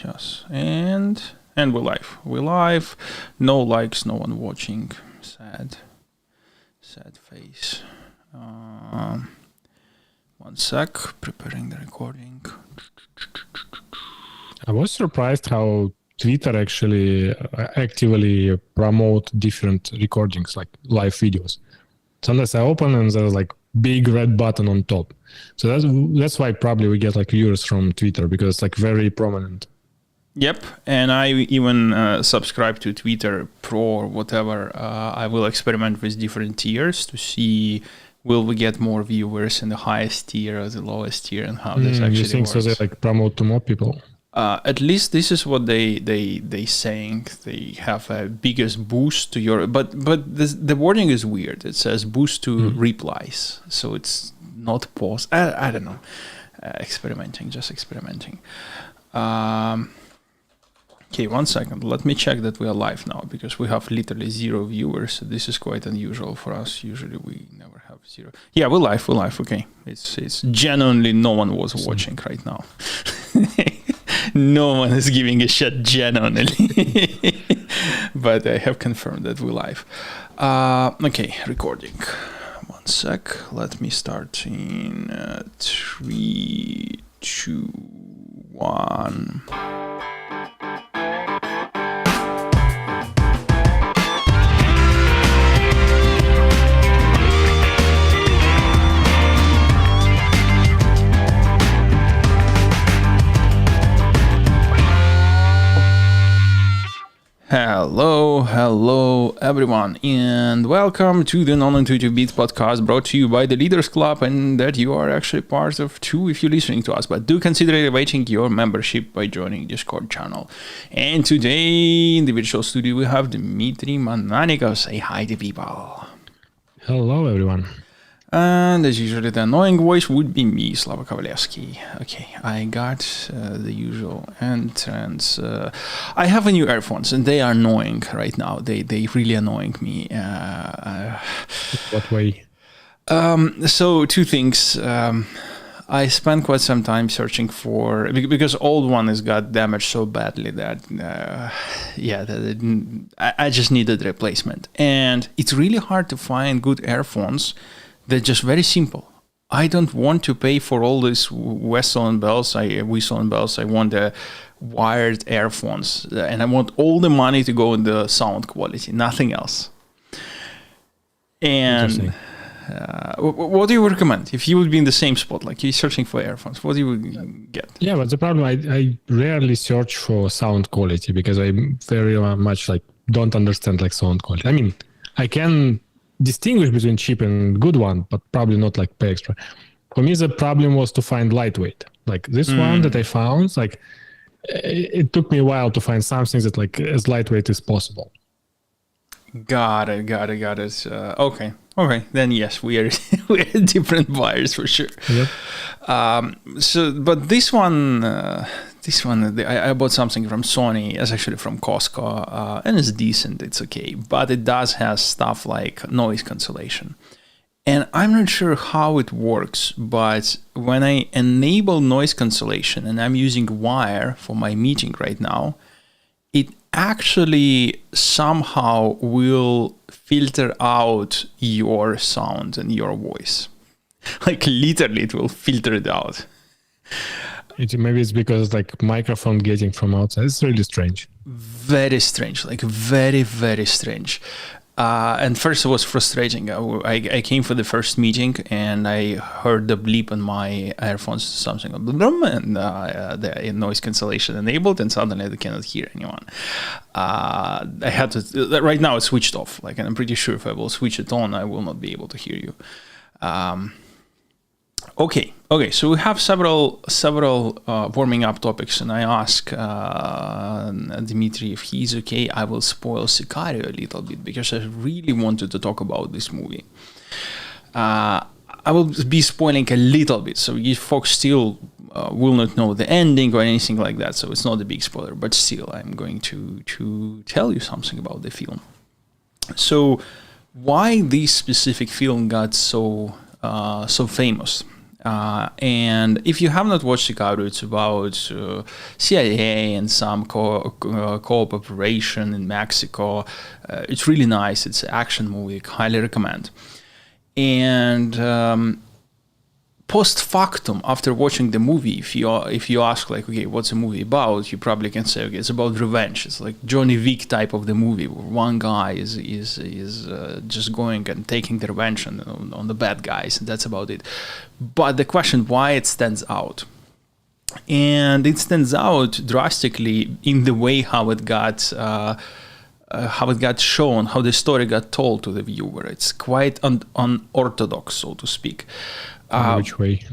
Yes. And we're live. We're live. No likes, no one watching. Sad face. One sec. Preparing the recording. I was surprised how Twitter actually actively promote different recordings, like live videos. Sometimes I open and there's like big red button on top. So that's why probably we get like viewers from Twitter, because it's like very prominent. Yep, and I even subscribe to Twitter Pro or whatever. I will experiment with different tiers to see will we get more viewers in the highest tier or the lowest tier, and how this actually You think works. so they like promote to more people? At least this is what they saying. They have a biggest boost to your, but the wording is weird. It says boost to replies, so it's not pause. I don't know. Just experimenting. Okay, 1 second. Let me check that we are live now, because we have literally 0 viewers. So this is quite unusual for us. Usually we never have 0. Yeah, we're live. Okay, it's genuinely no one was watching right now. No one is giving a shit genuinely. But I have confirmed that we're live. Okay, recording. 1 sec. Let me start in 3, 2, 1. Hello everyone, and welcome to the Non-Intuitive Beats podcast, brought to you by the Leaders Club, and that you are actually part of too if you're listening to us. But do consider elevating your membership by joining Discord channel. And today in the virtual studio we have Dmitry Mananikov. Say hi to people. Hello everyone. And as usually, the annoying voice would be me, Slava Kovalevsky. Okay, I got the usual entrance. I have a new earphones, and they are annoying right now. They really annoying me. What way? So 2 things. I spent quite some time searching for, because old one has got damaged so badly that I just needed replacement. And it's really hard to find good earphones. They're just very simple. I don't want to pay for all this whistle and bells. I want the wired earphones, and I want all the money to go in the sound quality, nothing else. And what do you recommend if you would be in the same spot, like you're searching for earphones? What do you get? Yeah, but the problem, I rarely search for sound quality, because I very much like don't understand like sound quality. I mean, I can distinguish between cheap and good one, but probably not like pay extra. For me, the problem was to find lightweight. Like this one that I found, like it took me a while to find something that like as lightweight as possible. Got it. Okay. Then yes, we are different buyers for sure. Yep. But this one, I bought something from Sony. It's actually from Costco, and it's decent. It's okay, but it does have stuff like noise cancellation, and I'm not sure how it works. But when I enable noise cancellation, and I'm using wire for my meeting right now, it actually somehow will filter out your sound and your voice. Like literally, it will filter it out. Maybe it's because like microphone getting from outside. It's really strange. Very strange, like very, very strange. And first it was frustrating. I came for the first meeting and I heard the bleep on my earphones, something, and the noise cancellation enabled, and suddenly I cannot hear anyone. I had to, right now it's switched off, like, and I'm pretty sure if I will switch it on, I will not be able to hear you. Okay, so we have several warming up topics, and I ask Dmitry if he's okay. I will spoil Sicario a little bit, because I really wanted to talk about this movie. I will be spoiling a little bit, so you folks still will not know the ending or anything like that, so it's not a big spoiler, but still I'm going to tell you something about the film. So why this specific film got so famous? And if you have not watched Sicario, it's about CIA and some co-op operation in Mexico. It's really nice. It's an action movie. Highly recommend. And post factum, after watching the movie, if you ask like, okay, what's the movie about, you probably can say, okay, it's about revenge. It's like Johnny Wick type of the movie, where one guy is just going and taking the revenge on the bad guys, and that's about it. But the question, why it stands out, and it stands out drastically in the way how it got shown, how the story got told to the viewer. It's quite unorthodox, so to speak. Which way?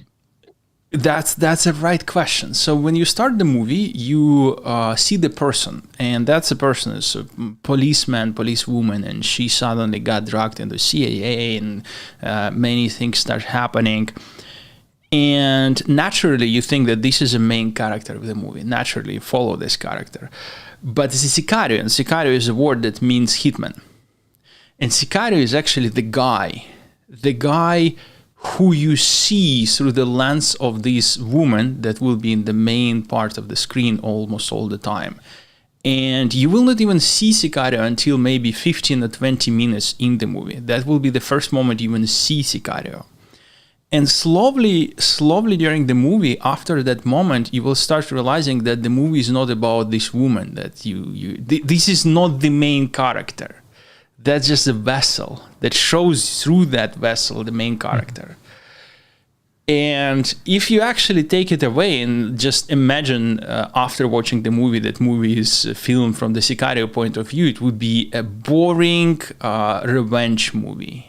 That's a right question. So when you start the movie, you see the person, and that's a person is a policeman, policewoman, and she suddenly got dragged into CIA, and many things start happening. And naturally, you think that this is a main character of the movie. Naturally, you follow this character. But it's a Sicario, and Sicario is a word that means hitman. And Sicario is actually the guy who you see through the lens of this woman that will be in the main part of the screen almost all the time. And you will not even see Sicario until maybe 15 or 20 minutes in the movie. That will be the first moment you even see Sicario. And slowly during the movie, after that moment, you will start realizing that the movie is not about this woman, that this is not the main character. That's just a vessel that shows through that vessel the main character. And if you actually take it away and just imagine after watching the movie, that movie is filmed from the Sicario point of view, it would be a boring revenge movie.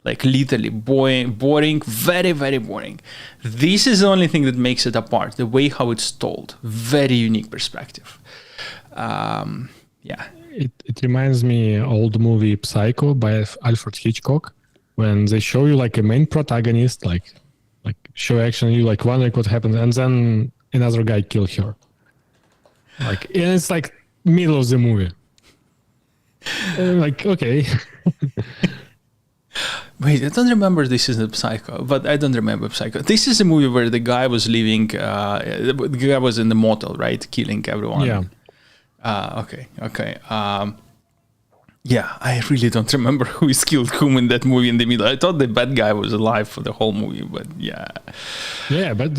Like literally boring, very, very boring. This is the only thing that makes it apart, the way how it's told. Very unique perspective. Yeah. It reminds me old movie Psycho by Alfred Hitchcock, when they show you like a main protagonist, like show action, you like wondering what happened, and then another guy kill her. Like, and it's like middle of the movie. Like, okay. Wait, I don't remember this is a Psycho, but I don't remember Psycho. This is a movie where the guy was living, the guy was in the motel, right? Killing everyone. Yeah. Okay. Yeah, I really don't remember who is killed whom in that movie in the middle. I thought the bad guy was alive for the whole movie, but yeah. Yeah, but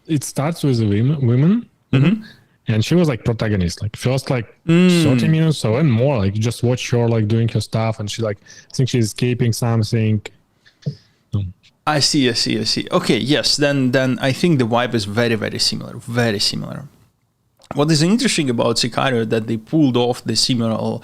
it starts with the women, Mm-hmm. and she was like protagonist. Like first like 30 minutes or and more. Like you just watch her like doing her stuff, and she like I think she's escaping something. I see. Okay, yes. Then I think the vibe is very, very similar. Very similar. What is interesting about Sicario that they pulled off the similar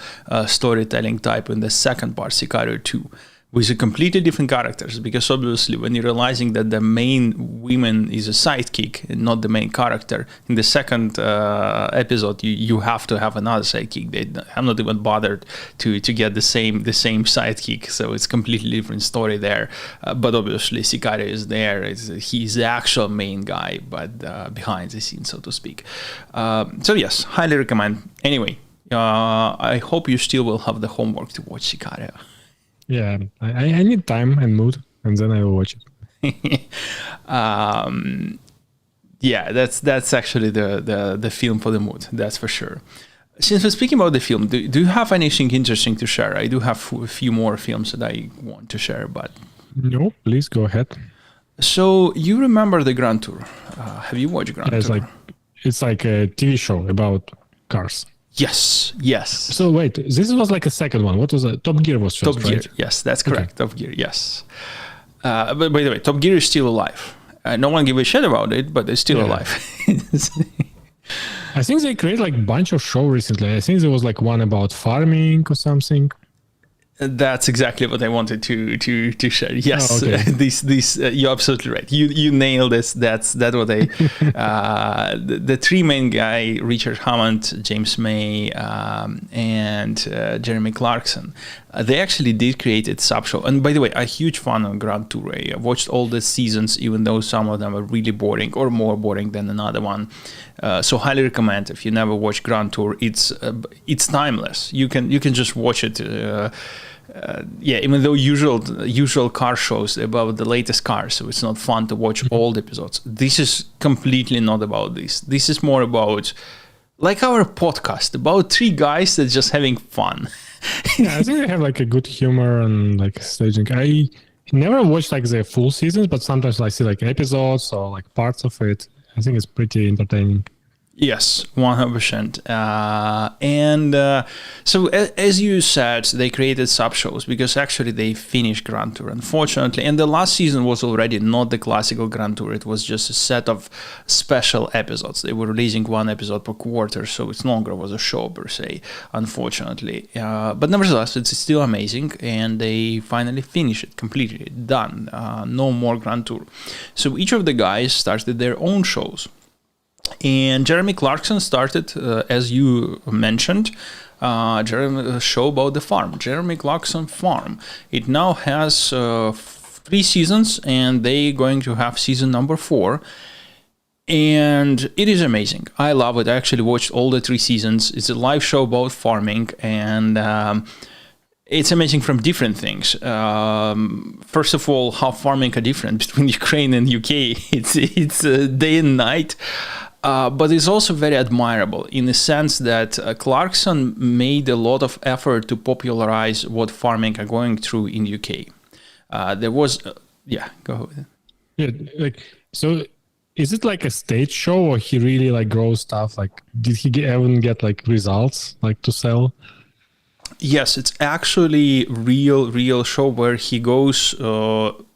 storytelling type in the second part, Sicario 2, with a completely different characters. Because obviously, when you're realizing that the main woman is a sidekick and not the main character, in the second episode, you have to have another sidekick. They have not even bothered to get the same sidekick, so it's completely different story there. But obviously, Sicario is there. He's the actual main guy, but behind the scenes, so to speak. So yes, highly recommend. Anyway, I hope you still will have the homework to watch Sicario. Yeah, I need time and mood, and then I will watch it. Yeah, that's actually the film for the mood. That's for sure. Since we're speaking about the film, do you have anything interesting to share? I do have a few more films that I want to share, but no, please go ahead. So you remember the Grand Tour? Have you watched Grand Tour? It's like a TV show about cars. Yes. So wait, this was like a second one. What was it? Top Gear was first, Top Gear, right? yes, that's correct. Okay. Top Gear, yes. But by the way, Top Gear is still alive. No one give a shit about it, but it's still alive. I think they created like a bunch of shows recently. I think there was like one about farming or something. That's exactly what I wanted to share. Yes, okay. This you're absolutely right. You nailed this. That's what I. The three main guy: Richard Hammond, James May, and Jeremy Clarkson. They actually did create a sub show. And by the way, I'm a huge fan of Grand Tour. I watched all the seasons, even though some of them are really boring or more boring than another one. So highly recommend if you never watched Grand Tour. It's timeless. You can just watch it. Yeah, even though usual car shows about the latest cars, so it's not fun to watch old episodes. This is completely not about this. This is more about, like our podcast, about three guys that's just having fun. Yeah, I think they have like a good humor and like staging. I never watched like the full seasons, but sometimes I see like episodes or like parts of it. I think it's pretty entertaining. Yes, 100%. So as you said, they created sub-shows because actually they finished Grand Tour, unfortunately. And the last season was already not the classical Grand Tour. It was just a set of special episodes. They were releasing one episode per quarter, so it no longer was a show per se, unfortunately. But nevertheless, it's still amazing, and they finally finished it completely, done. No more Grand Tour. So each of the guys started their own shows. And Jeremy Clarkson started, as you mentioned, a show about the farm, Jeremy Clarkson Farm. It now has 3 seasons, and they're going to have season number 4. And it is amazing. I love it. I actually watched all the 3 seasons. It's a live show about farming, and it's amazing from different things. First of all, how farming are different between Ukraine and UK. It's day and night. But it's also very admirable in the sense that Clarkson made a lot of effort to popularize what farming are going through in UK. There was, go ahead. Yeah, like, so is it like a stage show, or he really like grows stuff? Like, did he even get like results like to sell? Yes, it's actually real show where he goes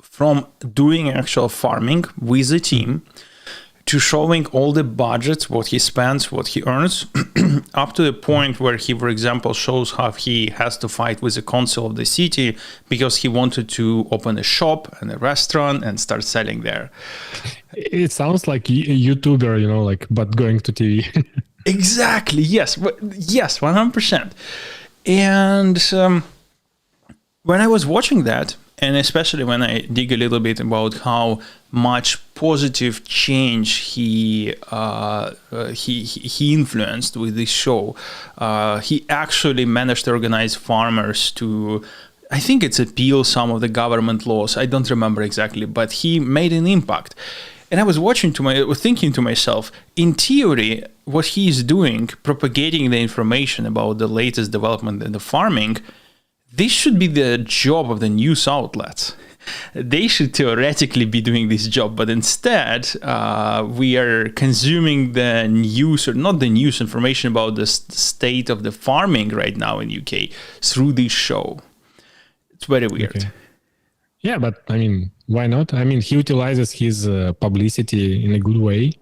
from doing actual farming with a team to showing all the budgets, what he spends, what he earns, up to the point where he, for example, shows how he has to fight with the council of the city because he wanted to open a shop and a restaurant and start selling there. It sounds like a YouTuber, you know, like, but going to TV. Exactly, yes, 100%. And when I was watching that, and especially when I dig a little bit about how much positive change he influenced with this show, he actually managed to organize farmers to, I think it's appeal some of the government laws. I don't remember exactly, but he made an impact. And I was thinking to myself, in theory, what he is doing, propagating the information about the latest development in the farming, this should be the job of the news outlets. They should theoretically be doing this job, but instead we are consuming the news, or not the news, information about the state of the farming right now in UK through this show. It's very weird. Okay. Yeah, but I mean, why not? I mean, he utilizes his publicity in a good way.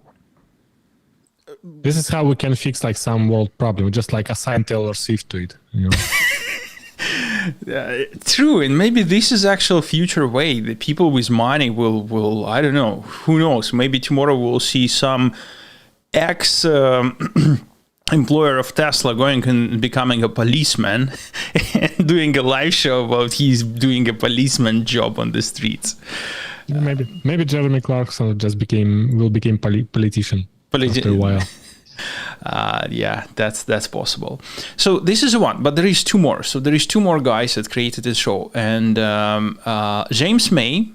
This is how we can fix like some world problem, just like assign Taylor Swift to it, you know. True, and maybe this is actual future way. The people with money will I don't know, who knows, maybe tomorrow we'll see some ex employer of Tesla going and becoming a policeman and doing a live show about he's doing a policeman job on the streets. Maybe Jeremy Clarkson just will become politician after a while. Yeah, that's possible. So this is one, but there is 2 more. So there is 2 more guys that created this show, and James May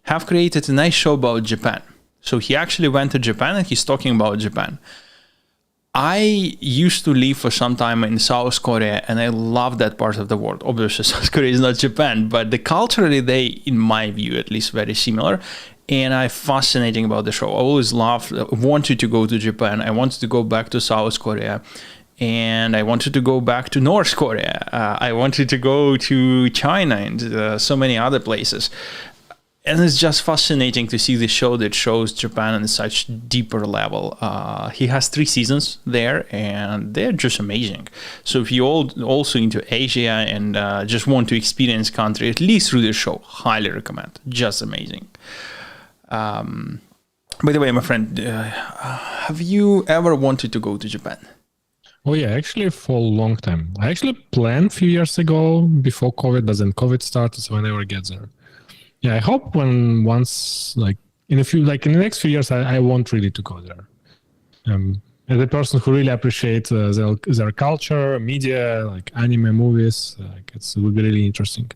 have created a nice show about Japan. So he actually went to Japan and he's talking about Japan. I used to live for some time in South Korea, and I love that part of the world. Obviously, South Korea is not Japan, but culturally they, in my view, at least, very similar. And I'm fascinating about the show. I always wanted to go to Japan. I wanted to go back to South Korea. And I wanted to go back to North Korea. I wanted to go to China and so many other places. And it's just fascinating to see the show that shows Japan on such deeper level. He has 3 seasons there, and they're just amazing. So if you're also into Asia and just want to experience country, at least through the show, highly recommend. Just amazing. By the way, my friend, have you ever wanted to go to Japan? Oh yeah, actually for a long time. I actually planned a few years ago before COVID, but then COVID started, so I never get there. Yeah, I hope once in the next few years, I want really to go there. As a person who really appreciates their culture, media, like anime, movies, it would be really interesting.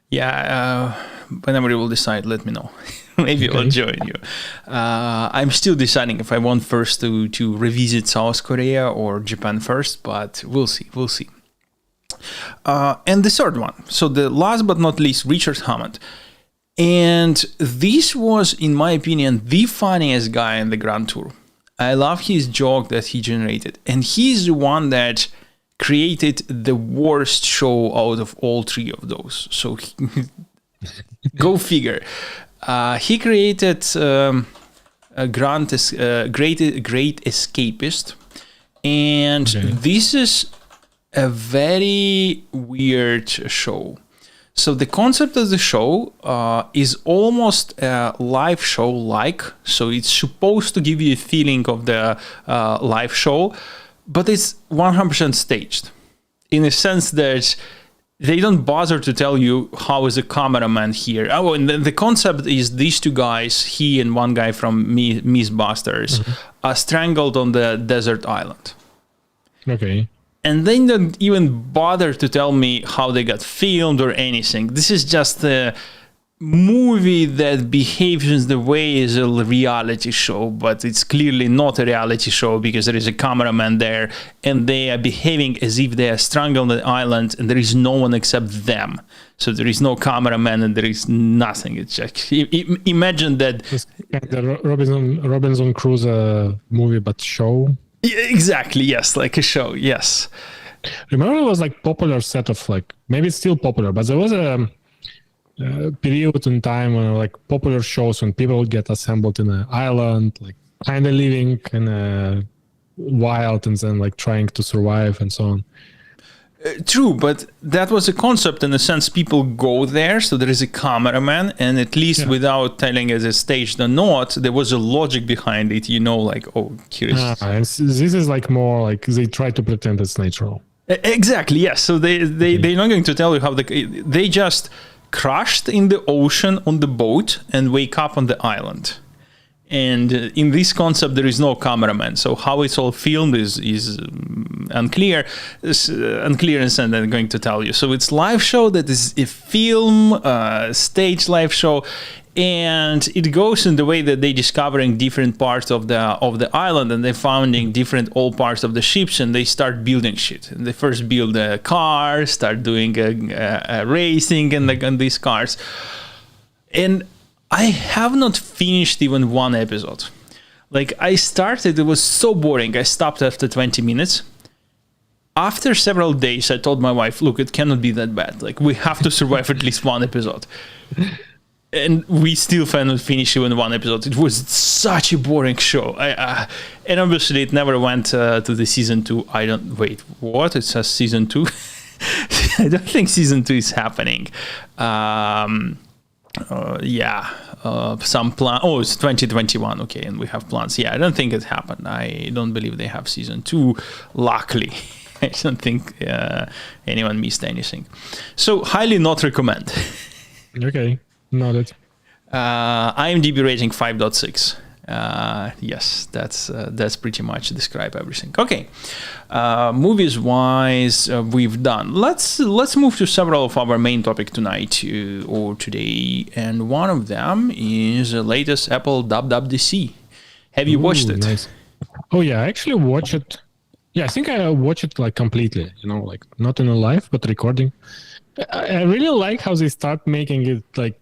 Yeah, whenever you will decide, let me know. Maybe I'll join you. I'm still deciding if I want first to revisit South Korea or Japan first, but we'll see. And the third one. So the last but not least, Richard Hammond. And this was, in my opinion, the funniest guy in the Grand Tour. I love his joke that he generated. And he's the one that created the worst show out of all three of those. So go figure. He created a Great Escapist. And this is a very weird show. So the concept of the show is almost a live show-like. So it's supposed to give you a feeling of the live show, but it's 100% staged in a sense that they don't bother to tell you how is a cameraman here. Oh, and the concept is these two guys, he and one guy from Mythbusters, are strangled on the desert island. Okay. And they don't even bother to tell me how they got filmed or anything. This is just a movie that behaves in the way is a reality show, but it's clearly not a reality show because there is a cameraman there and they are behaving as if they are strangled on the island and there is no one except them. So there is no cameraman and there is nothing. It's just imagine that. It's like the Robinson Crusoe movie, but show. Exactly, yes, like a show, yes. Remember, it was like popular set of like, maybe it's still popular, but there was a period in time when like popular shows when people would get assembled in an island, like kind of living in a wild and then like trying to survive and so on. True, but that was a concept in a sense. People go there, so there is a cameraman, and at least without telling as a staged or not, there was a logic behind it. You know, like, oh, here's. And this is like more like they try to pretend it's natural. Exactly. Yes. So they're not going to tell you how they just crashed in the ocean on the boat and wake up on the island. And in this concept, there is no cameraman. So how it's all filmed is unclear. It's unclear in the sense that I'm going to tell you. So it's live show that is a film, stage live show. And it goes in the way that they're discovering different parts of the island, and they're finding different old parts of the ships, and they start building shit. And they first build a car, start doing a racing and these cars. And I have not finished even one episode. Like, I started, it was so boring. I stopped after 20 minutes. After several days, I told my wife, look, it cannot be that bad. Like, we have to survive at least one episode. And we still cannot finish even one episode. It was such a boring show. And obviously, it never went to the season 2. Wait, what? It says season 2? I don't think season 2 is happening. Some plan. Oh, it's 2021. Okay, and we have plans. Yeah, I don't think it happened. I don't believe they have season 2. Luckily, I don't think anyone missed anything. So, highly not recommend. Okay, noted. IMDb rating 5.6. Yes, that's pretty much describe everything. Okay, movies wise, we've done. Let's move to several of our main topic tonight or today, and one of them is the latest Apple WWDC. Have you watched it? Nice. Oh yeah, I actually watched it. Yeah, I think I watched it like completely. You know, like not in a live but recording. I really like how they start making it like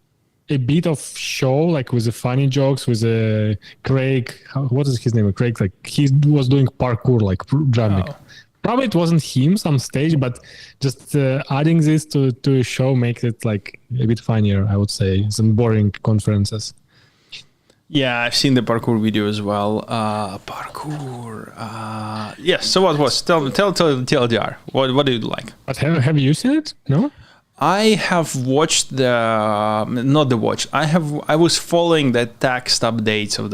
a bit of show, like with the funny jokes, with Craig. What is his name? Craig, like he was doing parkour, like jumping. Oh. Probably it wasn't him some stage, but just adding this to a show makes it like a bit funnier, I would say, than boring conferences. Yeah, I've seen the parkour video as well. Parkour. Yes. So what was? Tell TLDR. What did you like? But have you seen it? No. I have watched I was following the text updates of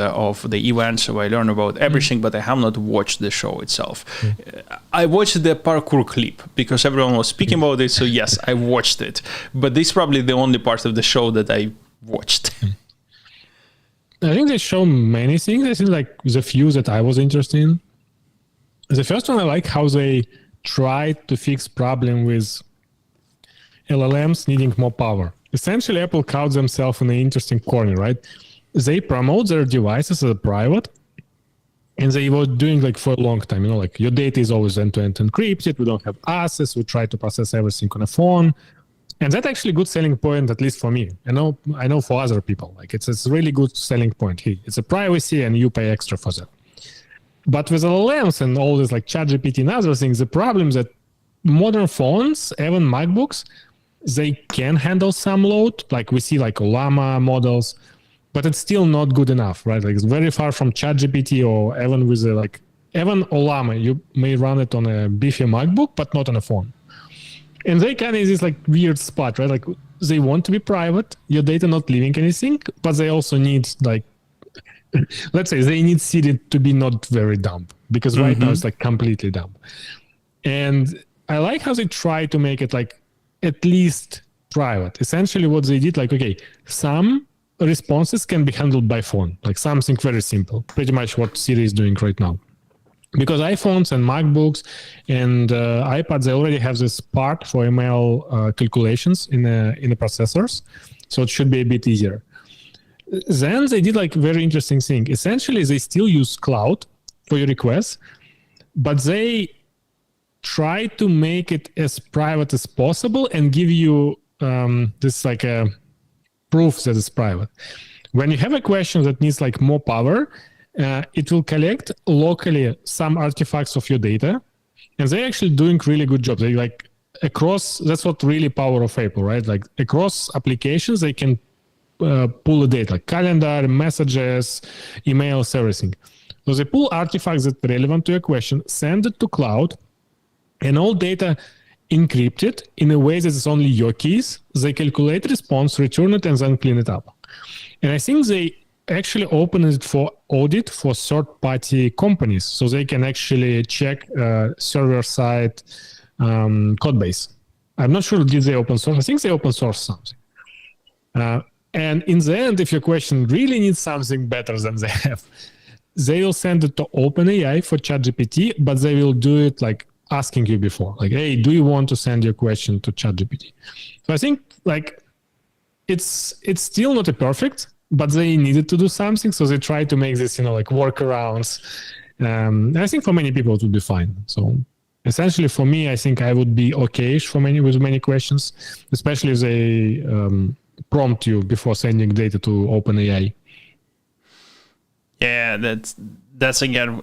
the event, so I learned about everything, but I have not watched the show itself. I watched the parkour clip because everyone was speaking about it, so yes, I watched it. But this is probably the only part of the show that I watched. I think they show many things. I think like the few that I was interested in. The first one, I like how they tried to fix problem with LLMs needing more power. Essentially, Apple caught themselves in an interesting corner, right? They promote their devices as private, and they were doing like for a long time, like your data is always end-to-end encrypted. We don't have access. We try to process everything on a phone. And that's actually a good selling point, at least for me. I know for other people, like it's a really good selling point. Hey, it's a privacy and you pay extra for that. But with LLMs and all this like ChatGPT and other things, the problem is that modern phones, even MacBooks, they can handle some load. Like we see like Llama models, but it's still not good enough, right? Like it's very far from ChatGPT or even with even Llama, you may run it on a beefy MacBook, but not on a phone. And they kind of is this like weird spot, right? Like they want to be private, your data not leaving anything, but they also need like, let's say they need Siri to be not very dumb, because right now it's like completely dumb. And I like how they try to make it like at least private. Essentially what they did, like, okay, some responses can be handled by phone, like something very simple, pretty much what Siri is doing right now. Because iPhones and MacBooks and iPads, they already have this part for ML calculations in the processors, so it should be a bit easier. Then they did like very interesting thing. Essentially, they still use cloud for your requests, but they try to make it as private as possible and give you this like a proof that it's private. When you have a question that needs like more power, it will collect locally some artifacts of your data, and they're actually doing really good job. They like across, that's what really power of Apple, right? Like across applications, they can pull the data, like calendar, messages, emails, everything. So they pull artifacts that are relevant to your question, send it to cloud, and all data encrypted in a way that is only your keys. They calculate response, return it, and then clean it up. And I think they actually open it for audit for third-party companies, so they can actually check server-side code base. I'm not sure did they open source. I think they open source something. And in the end, if your question really needs something better than they have, they will send it to OpenAI for ChatGPT, but they will do it like asking you before, like, hey, do you want to send your question to ChatGPT? So I think like it's still not a perfect, but they needed to do something, so they try to make this, like workarounds. I think for many people it would be fine. So essentially, for me, I think I would be okay-ish with many questions, especially if they prompt you before sending data to OpenAI. Yeah, that's again.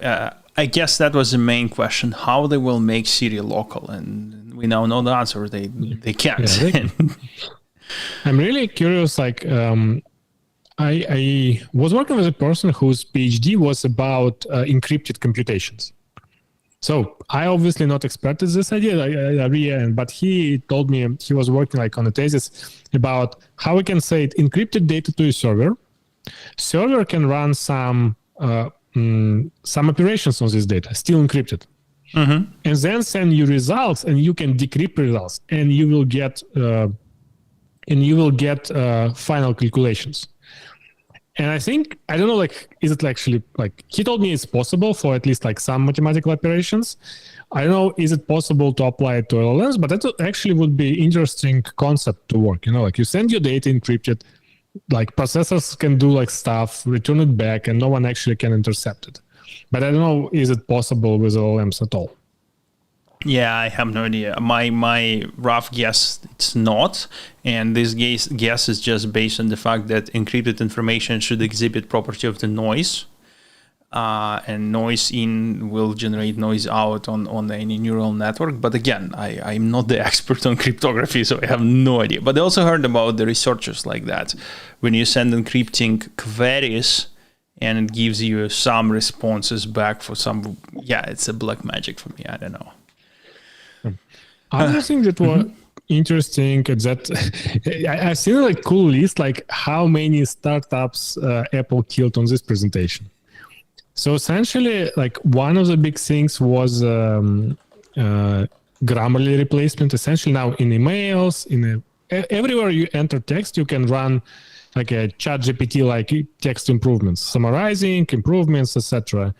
I guess that was the main question: how they will make Siri local, and we now know the answer. They can't. Yeah, they can. I'm really curious. Like, I was working with a person whose PhD was about encrypted computations. So I obviously not expert at this idea, but he told me he was working like on a thesis about how we can say it encrypted data to a server. Server can run some operations on this data, still encrypted, and then send you results, and you can decrypt results, and you will get final calculations. And I think, I don't know, like, is it actually, like, he told me it's possible for at least like some mathematical operations. I don't know, is it possible to apply it to LLMs, but that actually would be interesting concept to work. Like you send your data encrypted, like processors can do like stuff, return it back, and no one actually can intercept it. But I don't know, is it possible with LLMs at all? Yeah, I have no idea. My rough guess, it's not. And this guess is just based on the fact that encrypted information should exhibit property of the noise. And noise in will generate noise out on any neural network. But again, I'm not the expert on cryptography, so I have no idea. But I also heard about the researchers like that. When you send encrypting queries, and it gives you some responses back for some, it's a black magic for me. I don't know. Other thing that was interesting is that I've seen like cool list, like how many startups Apple killed on this presentation. So essentially, like one of the big things was Grammarly replacement. Essentially now in emails, everywhere you enter text, you can run like a ChatGPT, like text improvements, summarizing improvements, etc.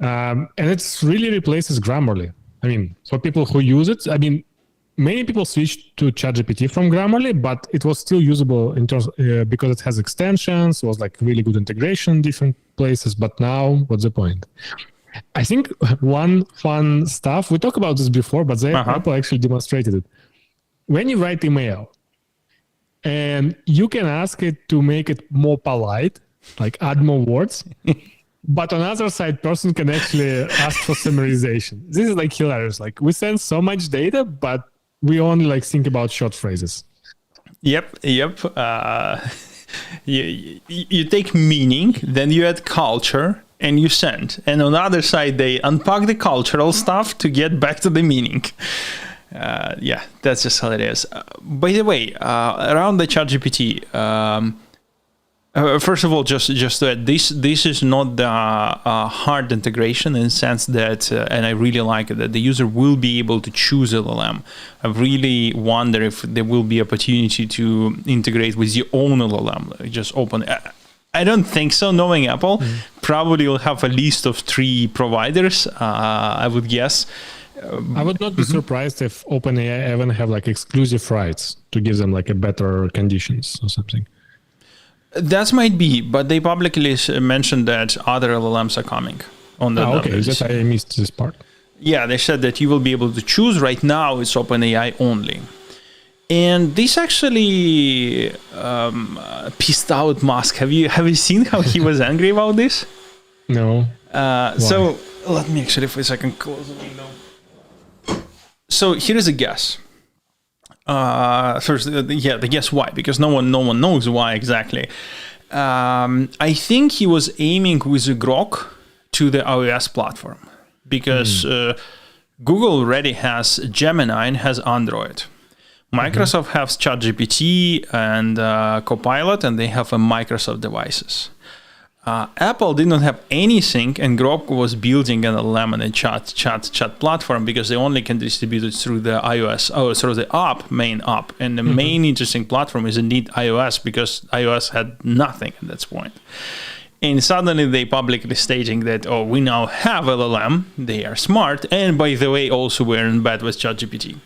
And it's really replaces Grammarly. I mean, for people who use it, I mean, many people switched to ChatGPT from Grammarly, but it was still usable in terms because it has extensions. It was like really good integration in different places. But now, what's the point? I think one fun stuff, we talked about this before, but Apple actually demonstrated it. When you write email and you can ask it to make it more polite, like add more words, but on the other side, person can actually ask for summarization. This is like hilarious. Like we send so much data, but we only like think about short phrases. Yep. You take meaning, then you add culture, and you send. And on the other side, they unpack the cultural stuff to get back to the meaning. That's just how it is. By the way, around the ChatGPT, first of all, just to add, this is not the hard integration in the sense that, and I really like it, that the user will be able to choose LLM. I really wonder if there will be opportunity to integrate with your own LLM. Just open. I don't think so. Knowing Apple, probably will have a list of 3 providers. I would guess. I would not be surprised if OpenAI even have like exclusive rights to give them like a better conditions or something. That might be, but they publicly mentioned that other LLMs are coming on the okay, that I missed this part. Yeah, they said that you will be able to choose. Right now, it's OpenAI only. And this actually pissed out Musk. Have you seen how he was angry about this? No. So let me actually for a second close the window. So here is a guess. First, the guess why, because no one knows why exactly. I think he was aiming with the Grok to the iOS platform because Google already has Gemini and has Android. Microsoft has ChatGPT and Copilot, and they have a Microsoft devices. Apple did not have anything, and Grok was building an LLM and a chat platform because they only can distribute it through the iOS, through the main app. And the main interesting platform is indeed iOS because iOS had nothing at that point. And suddenly they publicly stating that, we now have LLM, they are smart, and by the way, also we're in bed with ChatGPT.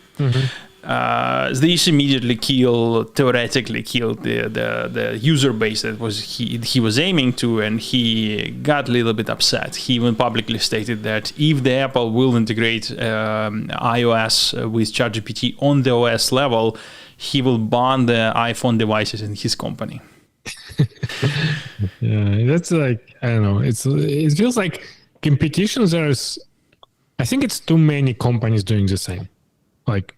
This immediately theoretically killed the user base that he was aiming to, and he got a little bit upset. He even publicly stated that if the Apple will integrate iOS with ChatGPT on the OS level, he will ban the iPhone devices in his company. Yeah, that's like, I don't know. It feels like competition. I think it's too many companies doing the same. Like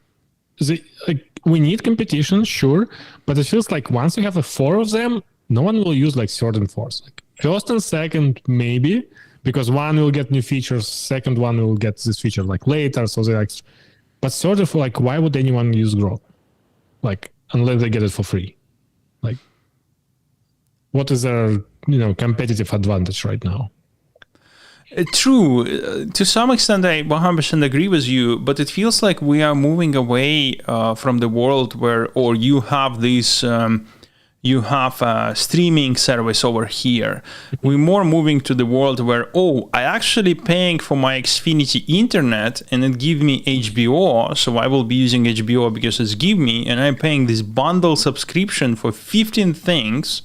we need competition, sure, but it feels like once you have 4 of them, no one will use like third and fourth. Like first and second, maybe, because one will get new features, second one will get this feature like later, so they like. But sort of like, why would anyone use Grok? Like unless they get it for free. Like, what is their competitive advantage right now? True. To some extent, I 100% agree with you, but it feels like we are moving away from the world where, or you have this, you have a streaming service over here. We're more moving to the world where, I actually paying for my Xfinity internet and it give me HBO, so I will be using HBO because it's give me, and I'm paying this bundle subscription for 15 things,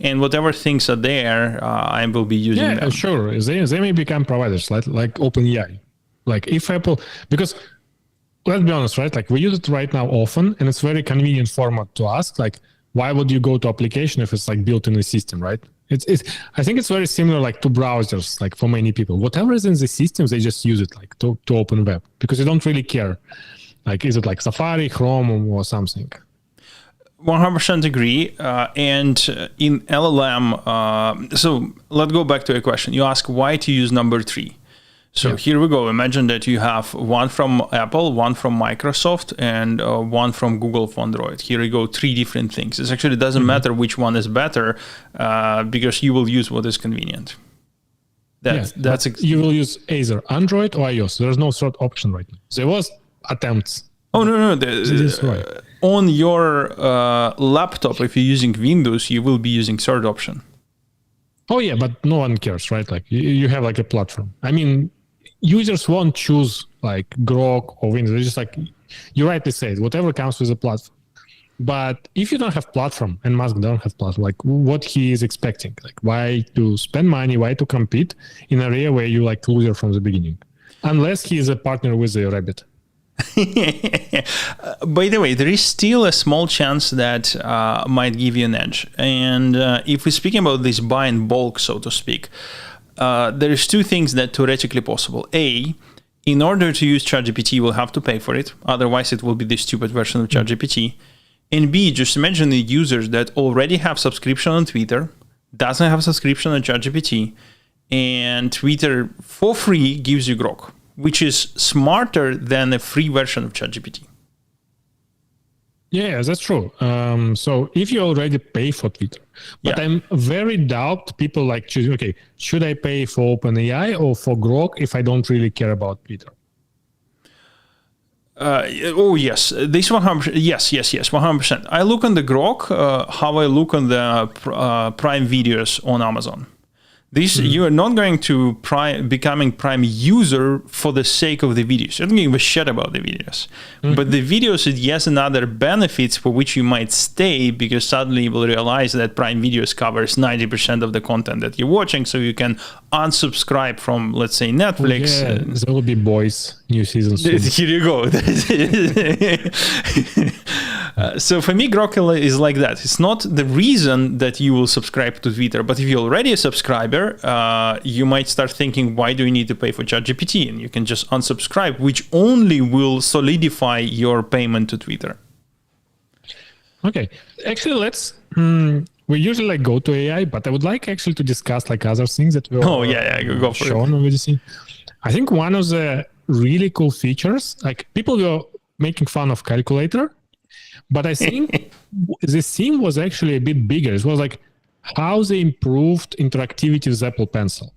and whatever things are there, I will be using them. Yeah, sure. They may become providers like OpenAI. Like if Apple, because let's be honest, right? Like we use it right now often, and it's very convenient format to ask. Like, why would you go to application if it's like built in the system, right? I think it's very similar like to browsers, like for many people. Whatever is in the systems, they just use it like to open web because they don't really care. Like, is it like Safari, Chrome, or something? 100% agree. And in LLM, so let's go back to a question. You ask why to use number 3. So here we go. Imagine that you have one from Apple, one from Microsoft, and one from Google for Android. Here we go, 3 different things. It actually doesn't matter which one is better because you will use what is convenient. You will use either Android or iOS. There's no third option right now. There was attempts. Oh, no. This is right. on your laptop, if you're using Windows, you will be using third option. Oh yeah, but no one cares, right? Like you have like a platform. I mean, users won't choose like Grok or Windows. It's just like you rightly said, whatever comes with a platform. But if you don't have platform, and Musk don't have platform, like what he is expecting, like why to spend money, why to compete in an area where you like loser from the beginning, unless he is a partner with a Rabbit. By the way, there is still a small chance that might give you an edge. And if we're speaking about this buy in bulk, so to speak, there's two things that theoretically possible. A, in order to use ChatGPT, you will have to pay for it. Otherwise, it will be the stupid version of ChatGPT. And B, just imagine the users that already have subscription on Twitter, doesn't have subscription on ChatGPT, and Twitter for free gives you Grok, which is smarter than a free version of ChatGPT. Yeah, that's true. So if you already pay for Twitter, but I'm very doubt people like choosing, okay, should I pay for OpenAI or for Grok if I don't really care about Twitter? Yes, this 100%. Yes, 100%. I look on the Grok, how I look on the Prime videos on Amazon. This you are not going to becoming Prime user for the sake of the videos. You don't give a shit about the videos. But the videos is yes another benefits for which you might stay, because suddenly you will realize that Prime Videos covers 90% of the content that you're watching, so you can unsubscribe from, let's say, Netflix. Yeah, there will be Boys new season soon. Here you go. So for me, Grok is like that. It's not the reason that you will subscribe to Twitter, but if you're already a subscriber, you might start thinking, why do you need to pay for ChatGPT? And you can just unsubscribe, which only will solidify your payment to Twitter. Okay. Actually, let's... we usually like go to AI, but I would like actually to discuss like other things that were go for shown on VDC. I think one of the really cool features, like people were making fun of calculator, but I think the theme was actually a bit bigger. It was like how they improved interactivity with Apple Pencil.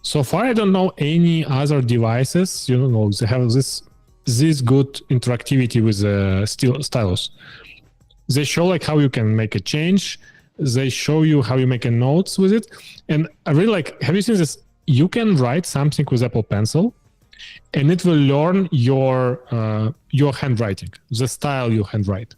So far, I don't know any other devices, they have this good interactivity with stylus. They show like how you can make a change. They show you how you make a notes with it. And I really like, have you seen this? You can write something with Apple Pencil and it will learn your handwriting, the style you handwrite.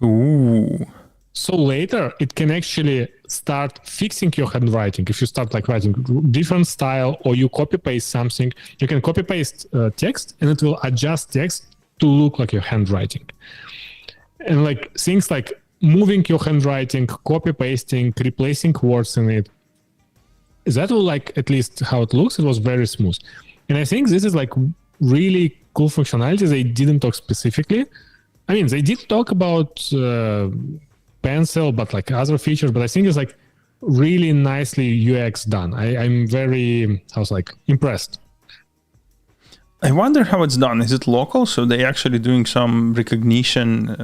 Ooh. So later it can actually start fixing your handwriting. If you start like writing different style or you copy paste something, you can copy paste text and it will adjust text to look like your handwriting. And like things like moving your handwriting, copy pasting, replacing words in it, that will like, at least how it looks, it was very smooth. And I think this is like really cool functionality. They didn't talk specifically. I mean, they did talk about pencil, but like other features, but I think it's like really nicely UX done. I'm very, impressed. I wonder how it's done. Is it local? So they actually doing some recognition.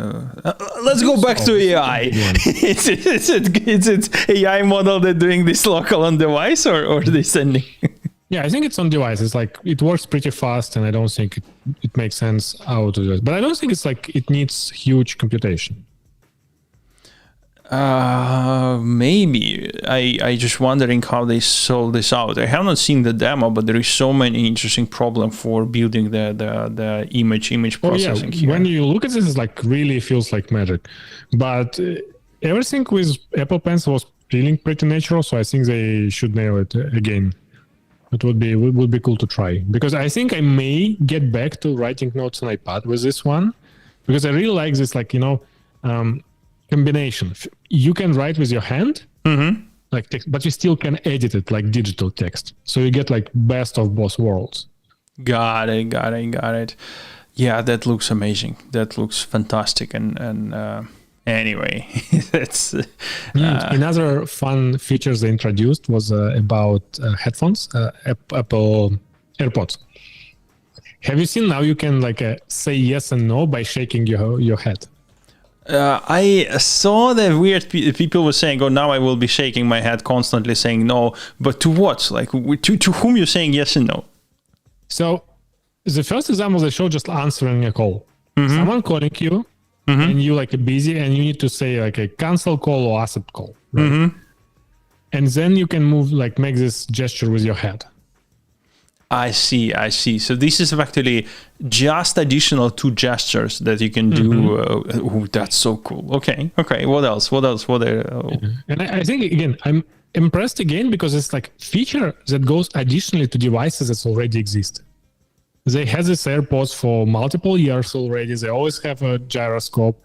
Let's go back to AI. Is it AI model that doing this local on device, or are they sending? Yeah, I think it's on device. It's like it works pretty fast, and I don't think it makes sense how to do it. But I don't think it's like it needs huge computation. Maybe. I just wondering how they solve this out. I have not seen the demo, but there is so many interesting problems for building the image processing here. When you look at this, it's like really feels like magic. But everything with Apple Pencil was feeling pretty natural, so I think they should nail it again. It would be cool to try, because I think I may get back to writing notes on iPad with this one, because I really like this, like, combination. You can write with your hand, like text, but you still can edit it like digital text. So you get like best of both worlds. Got it. Yeah, that looks amazing. That looks fantastic. And anyway, that's another fun features they introduced was about headphones, Apple AirPods. Have you seen now you can like say yes and no by shaking your head? I saw that weird people were saying, "Oh, now I will be shaking my head constantly, saying no." But to what? Like to whom you're saying yes and no? So the first example they showed just answering a call. Someone calling you, and you like busy and you need to say like a cancel call or accept call, right? And then you can move, like make this gesture with your head. I see. So this is actually just additional 2 gestures that you can do. That's so cool. Okay. What else? What are? And I think, again, I'm impressed again because it's like feature that goes additionally to devices that already exist. They had this AirPods for multiple years already. They always have a gyroscope.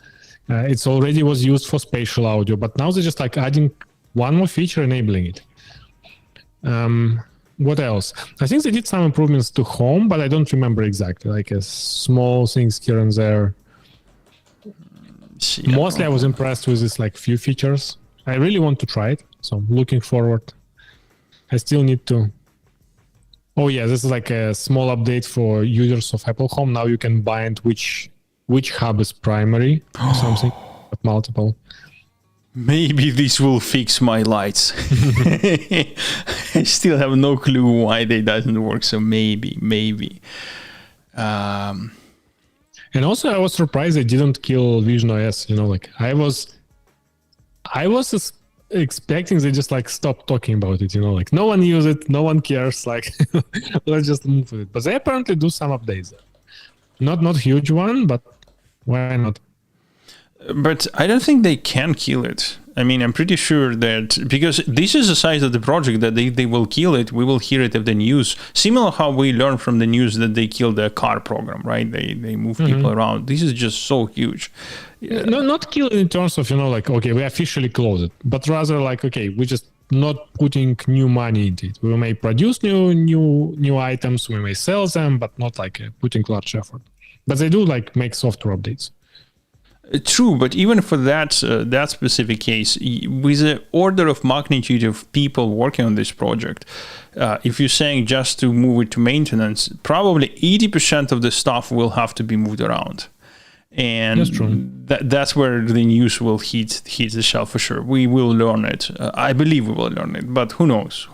It's already was used for spatial audio, but now they're just like adding one more feature enabling it. What else? I think they did some improvements to home, but I don't remember exactly, like small things here and there. Mostly I was impressed with this like few features. I really want to try it, so I'm looking forward. I still need to. Oh yeah, this is like a small update for users of Apple Home. Now you can bind which hub is primary or something, but multiple. Maybe this will fix my lights. I still have no clue why they doesn't work. So maybe. And also, I was surprised they didn't kill Vision OS. You know, like I was expecting they just like stop talking about it. You know, like no one use it, no one cares. Like let's just move with it. But they apparently do some updates. Not huge one, but why not? But I don't think they can kill it. I mean, I'm pretty sure that because this is the size of the project that they will kill it. We will hear it in the news. Similar how we learned from the news that they killed the car program, right? They move people around. This is just so huge. Yeah. No, not kill in terms of, you know, like, okay, we officially close it, but rather like, okay, we just not putting new money into it. We may produce new items, we may sell them, but not like putting large effort. But they do like make software updates. True, but even for that specific case, with the order of magnitude of people working on this project, if you're saying just to move it to maintenance, probably 80% of the stuff will have to be moved around. And that's where the news will hit the shelf for sure. We will learn it. I believe we will learn it, but who knows?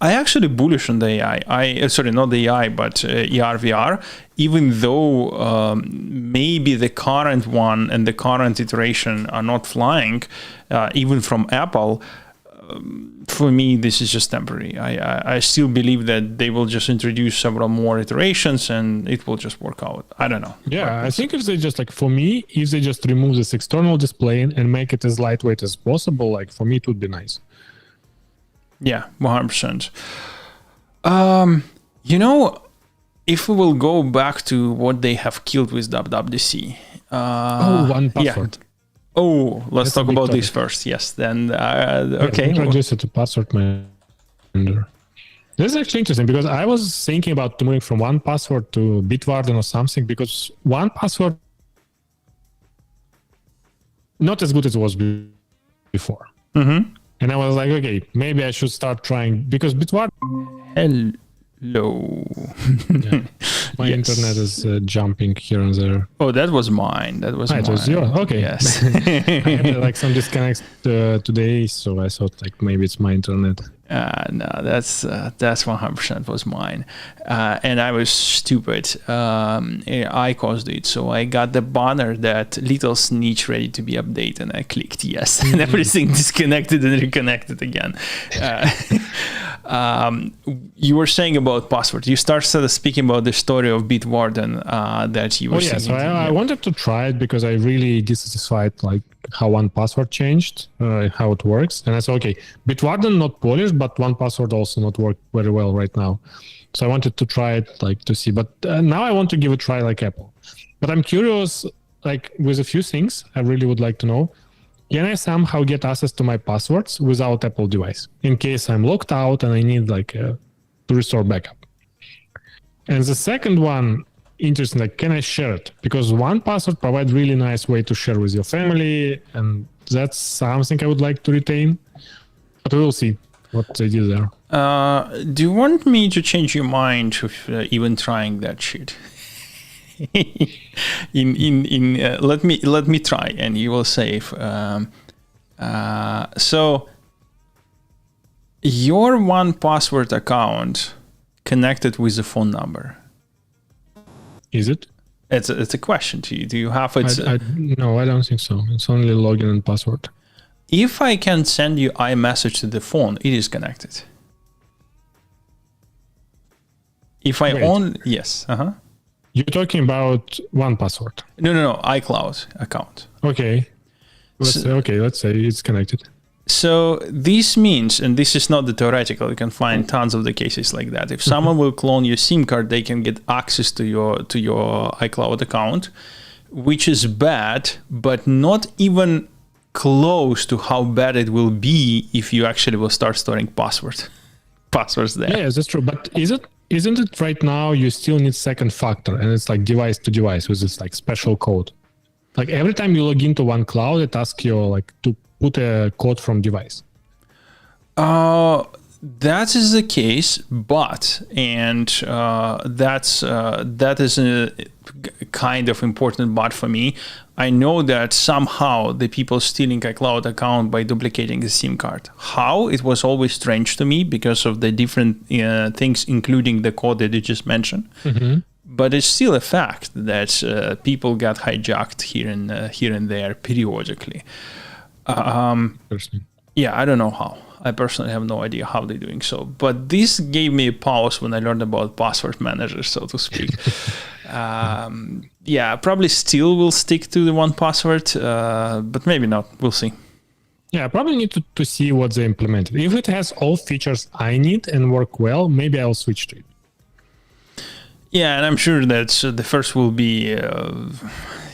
I actually bullish on the AI. Sorry, not the AI, but AR VR. Even though maybe the current one and the current iteration are not flying, even from Apple. For me, this is just temporary. I still believe that they will just introduce several more iterations and it will just work out. I don't know. Yeah, I think if they just like, for me, if they just remove this external display and make it as lightweight as possible, like for me, it would be nice. Yeah, 100%. You know, if we will go back to what they have killed with WWDC. One password. Yeah. Oh, let's talk about this first. Yes, then, okay. Introduce it to password manager. This is actually interesting because I was thinking about moving from 1Password to Bitwarden or something because 1Password not as good as it was before. And I was like, okay, maybe I should start trying because Bitwarden... Hello. Yeah. My internet is jumping here and there. Oh, that was mine. It was yours. Okay. Yes. I had like some disconnects today, so I thought like maybe it's my internet. No, that's 100% was mine, and I was stupid. I caused it, so I got the banner that little snitch ready to be updated, and I clicked yes, and everything disconnected and reconnected again. You were saying about password. You started speaking about the story of Bitwarden that you were saying. So I wanted to try it because I really dissatisfied like how 1Password changed, how it works. And I said, okay, Bitwarden not polished, but 1Password also not work very well right now. So I wanted to try it like to see. But now I want to give it a try like Apple. But I'm curious, like with a few things I really would like to know. Can I somehow get access to my passwords without Apple device in case I'm locked out and I need like to restore backup? And the second one, interesting, like can I share it? Because 1Password provides really nice way to share with your family, and that's something I would like to retain. But we will see what they do there. Do you want me to change your mind of even trying that shit? Let me try, and you will save. So your 1Password account connected with the phone number. Is it? It's a question to you. Do you have it? No, I don't think so. It's only login and password. If I can send you iMessage to the phone, it is connected. If I only... Yes. You're talking about one password. No, iCloud account. Okay. Let's say it's connected. So this means, and this is not the theoretical, you can find tons of the cases like that. If someone will clone your SIM card, they can get access to your iCloud account, which is bad, but not even close to how bad it will be if you actually will start storing passwords there. Yeah, that's true. But isn't it right now you still need second factor, and it's like device to device with this like special code? Like every time you log into one cloud, it asks you like to put a code from device. That is the case, but that is a kind of important but for me. I know that somehow the people stealing iCloud account by duplicating the SIM card. How? It was always strange to me because of the different things, including the code that you just mentioned. Mm-hmm. But it's still a fact that people got hijacked here and there periodically. Yeah, I don't know how. I personally have no idea how they're doing so. But this gave me a pause when I learned about password managers, so to speak. Yeah, probably still will stick to the one password, but maybe not. We'll see. Yeah, I probably need to see what they implemented. If it has all features I need and work well, maybe I'll switch to it. Yeah, and I'm sure that the first will be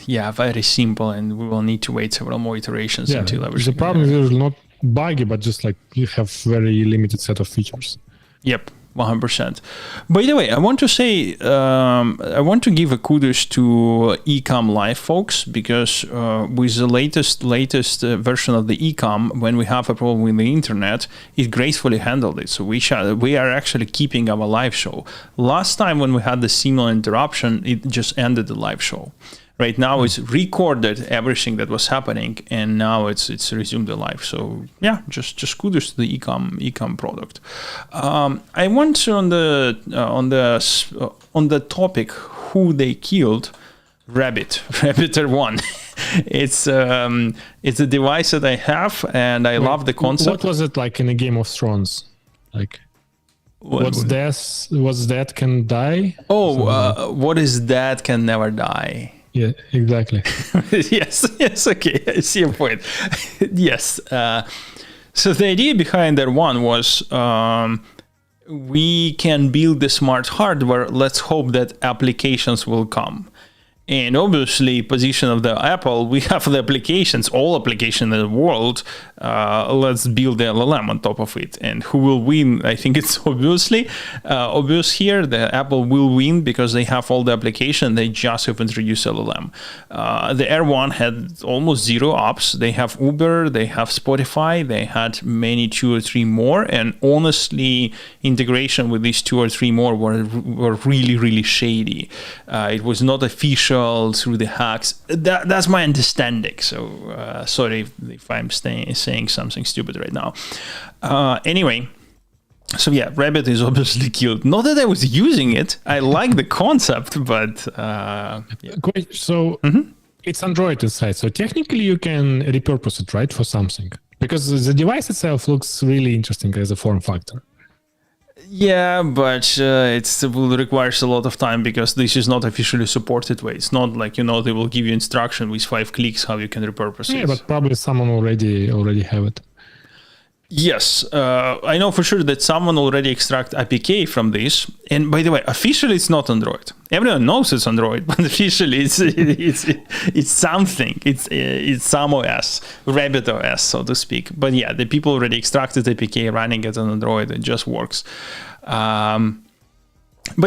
very simple, and we will need to wait several more iterations until everything. The problem is not buggy, but just like you have very limited set of features. Yep, 100%. By the way, I want to say, I want to give a kudos to Ecom Live folks, because with the latest version of the Ecom, when we have a problem with the internet, it gracefully handled it. So we are actually keeping our live show. Last time when we had the similar interruption, it just ended the live show. Right now, it's recorded everything that was happening, and now it's resumed the live. So yeah, just kudos to the Ecom product. I want to on the topic who they killed. Rabbit 1. It's a device that I have, and I love the concept. What was it like in a Game of Thrones? Like, what's that can die? What is that can never die? Yeah, exactly. yes, okay, I see your point. Yes. So the idea behind that one was we can build the smart hardware. Let's hope that applications will come. And obviously, position of the Apple, we have the applications, all applications in the world. Let's build the LLM on top of it. And who will win? I think it's obvious here. The Apple will win because they have all the application. They just have introduced LLM. The Air One had almost zero apps. They have Uber, they have Spotify, they had many 2 or 3 more. And honestly, integration with these 2 or 3 more were really, really shady. It was not official through the hacks. That's my understanding. So sorry if I'm saying something stupid right now. Anyway, so yeah, Rabbit is obviously killed. Not that I was using it. I like the concept, but yeah. Great. So it's Android inside. So technically you can repurpose it, right, for something? Because the device itself looks really interesting as a form factor. Yeah, but it will require a lot of time because this is not officially supported way. It's not like, they will give you instruction with 5 clicks how you can repurpose it. Yeah, but probably someone already have it. Yes, I know for sure that someone already extract APK from this. And by the way, officially it's not Android. Everyone knows it's Android, but officially it's something. It's some OS, Rabbit OS, so to speak. But yeah, the people already extracted APK running it on Android. It just works. But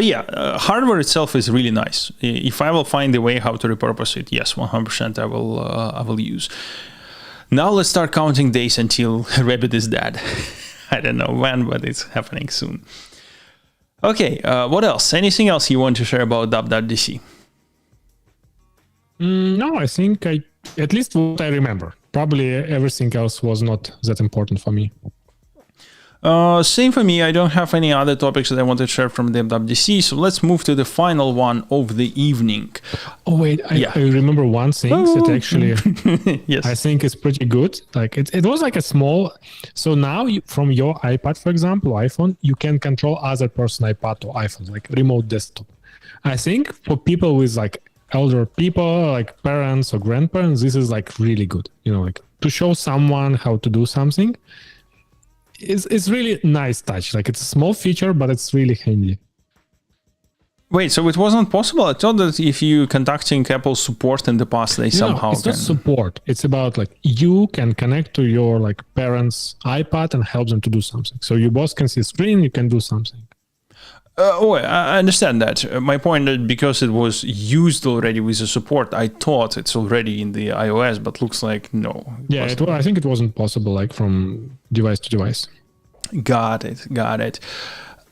yeah, hardware itself is really nice. If I will find a way how to repurpose it, yes, 100% I will use. Now let's start counting days until Rabbit is dead. I don't know when, but it's happening soon. Okay, what else? Anything else you want to share about WWDC? No, I think at least what I remember. Probably everything else was not that important for me. Same for me. I don't have any other topics that I want to share from the WWDC. So let's move to the final one of the evening. Oh wait, I remember one thing that actually yes. I think is pretty good. Like it was like a small. So now from your iPad, for example, iPhone, you can control other person iPad or iPhone, like remote desktop. I think for people with like elder people, like parents or grandparents, this is like really good. Like to show someone how to do something. It's really nice touch. Like it's a small feature, but it's really handy. Wait, so it wasn't possible? I thought that if you contacting Apple support in the past, they somehow it's not support. It's about like you can connect to your like parents' iPad and help them to do something. So you both can see screen, you can do something. I understand that. My point is because it was used already with the support, I thought it's already in the iOS, but looks like no. Yeah, I think it wasn't possible like from device to device. Got it.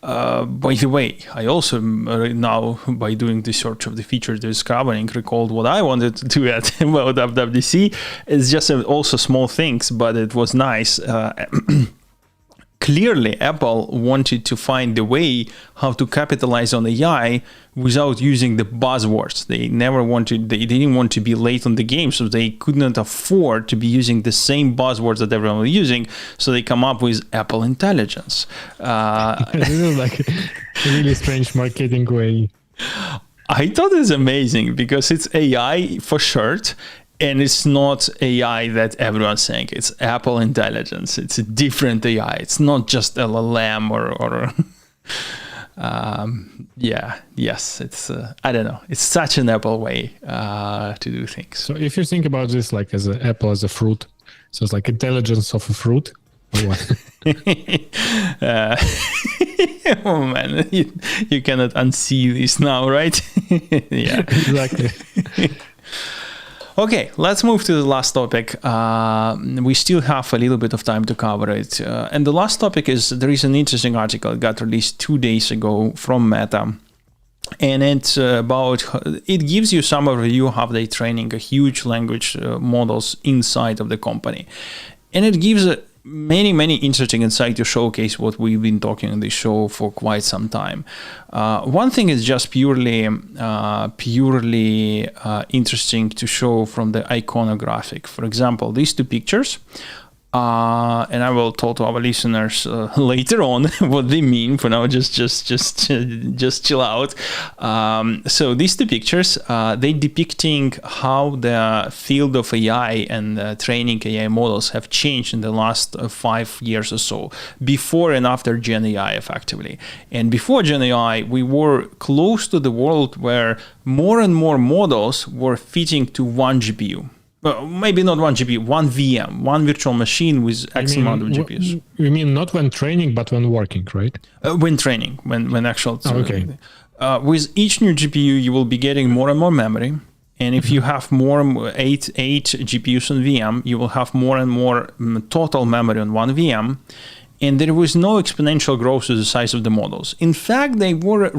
By the way, I also now, by doing the search of the feature discovering, recalled what I wanted to do at about WWDC. It's just also small things, but it was nice. Clearly, Apple wanted to find the way how to capitalize on AI without using the buzzwords. They didn't want to be late on the game, so they could not afford to be using the same buzzwords that everyone was using. So they come up with Apple Intelligence. This is like a really strange marketing way. I thought it's amazing because it's AI for short. And it's not AI that everyone's saying. It's Apple Intelligence. It's a different AI. It's not just LLM or yes. It's I don't know. It's such an Apple way to do things. So if you think about this like as an apple as a fruit, so it's like intelligence of a fruit. Or what? Oh man, you cannot unsee this now, right? Yeah, exactly. Okay, let's move to the last topic. We still have a little bit of time to cover it. And the last topic is, there is an interesting article that got released 2 days ago from Meta. And it's it gives you some overview of how they're training a huge language models inside of the company. And it gives many interesting insight to showcase what we've been talking on this show for quite some time. One thing is just purely interesting to show from the iconographic. For example, these two pictures. And I will talk to our listeners later on what they mean. For now, just chill out. So these two pictures, they depicting how the field of AI and training AI models have changed in the last 5 years or so, before and after Gen AI, effectively. And before Gen AI, we were close to the world where more and more models were fitting to one GPU. Well, maybe not one GPU, one VM, one virtual machine with X amount of GPUs. You mean not when training, but when working, right? When training, when actual. Okay. With each new GPU, you will be getting more and more memory. And if you have eight GPUs on VM, you will have more and more total memory on one VM. And there was no exponential growth to the size of the models. In fact, they were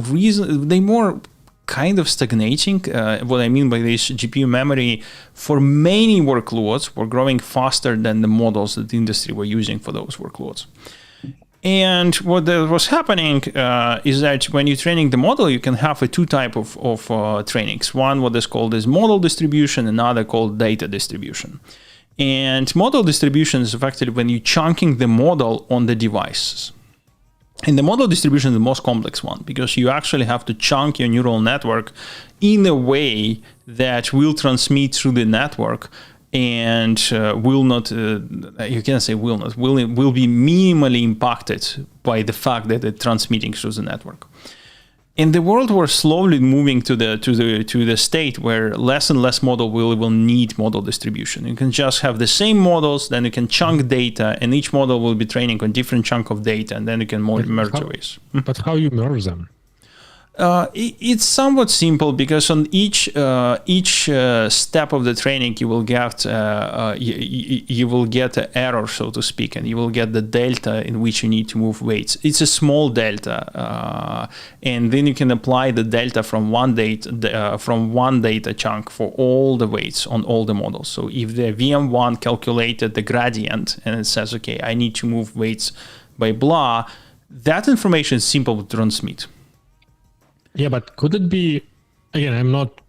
kind of stagnating. What I mean by this, GPU memory for many workloads were growing faster than the models that the industry were using for those workloads. And what was happening is that when you're training the model, you can have two type of trainings. One, what is called is model distribution, another called data distribution. And model distribution is effectively when you're chunking the model on the devices. And the model distribution is the most complex one because you actually have to chunk your neural network in a way that will transmit through the network and will be minimally impacted by the fact that it's transmitting through the network. In the world, we're slowly moving to the state where less and less model will need model distribution. You can just have the same models, then you can chunk data, and each model will be training on different chunk of data, and then you can merge ways. But how you merge them? It's somewhat simple because on each step of the training you will get an error, so to speak, and you will get the delta in which you need to move weights. It's a small delta, and then you can apply the delta from one data chunk for all the weights on all the models. So if the VM1 calculated the gradient and it says, okay, I need to move weights by blah, that information is simple to transmit. Yeah, but could it be, again, I'm not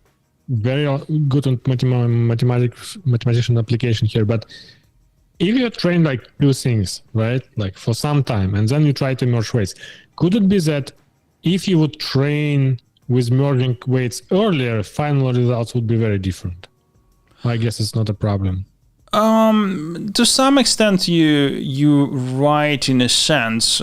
very good on mathematician application here, but if you train like two things, right, like for some time, and then you try to merge weights, could it be that if you would train with merging weights earlier, final results would be very different? I guess it's not a problem. To some extent, you right in a sense,